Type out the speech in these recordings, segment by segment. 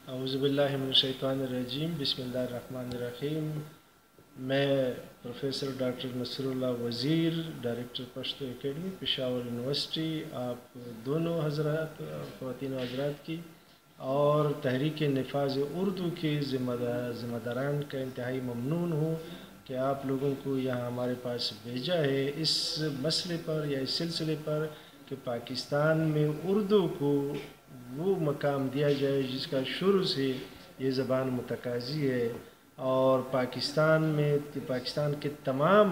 اعوذ باللہ من الشیطان الرجیم، بسم اللہ الرحمن الرحیم۔ میں پروفیسر ڈاکٹر نصر اللہ وزیر، director Pashto academy Peshawar university, آپ دونوں حضرات خواتین و حضرات کی اور تحریک نفاذ اردو کے ذمہ داران کا انتہائی ممنون ہوں کہ آپ لوگوں کو یہاں ہمارے پاس بھیجا ہے اس مسئلے پر یا اس سلسلے پر کہ پاکستان میں اردو کو وہ مقام دیا جائے جس کا شروع سے یہ زبان متقاضی ہے، اور پاکستان کے تمام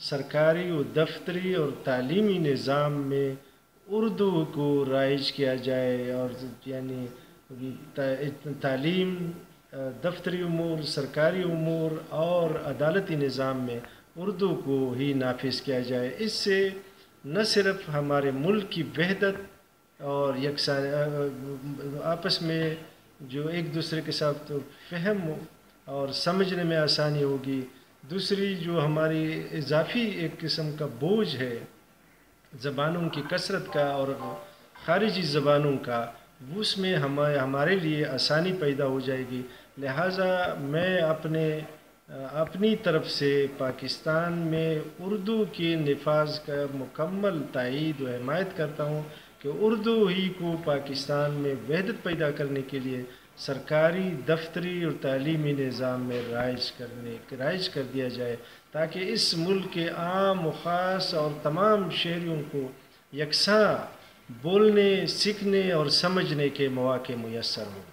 سرکاری و دفتری اور تعلیمی نظام میں اردو کو رائج کیا جائے، اور یعنی تعلیم، دفتری امور، سرکاری امور اور عدالتی نظام میں اردو کو ہی نافذ کیا جائے۔ اس سے نہ صرف ہمارے ملک کی وحدت اور یکساں آپس میں جو ایک دوسرے کے ساتھ فہم اور سمجھنے میں آسانی ہوگی، دوسری جو ہماری اضافی ایک قسم کا بوجھ ہے زبانوں کی کثرت کا اور خارجی زبانوں کا، اس میں ہمارے لیے آسانی پیدا ہو جائے گی۔ لہٰذا میں اپنی طرف سے پاکستان میں اردو کے نفاذ کا مکمل تائید و حمایت کرتا ہوں کہ اردو ہی کو پاکستان میں وحدت پیدا کرنے کے لیے سرکاری، دفتری اور تعلیمی نظام میں رائج کر دیا جائے، تاکہ اس ملک کے عام و خاص اور تمام شہریوں کو یکساں بولنے، سیکھنے اور سمجھنے کے مواقع میسر ہوں۔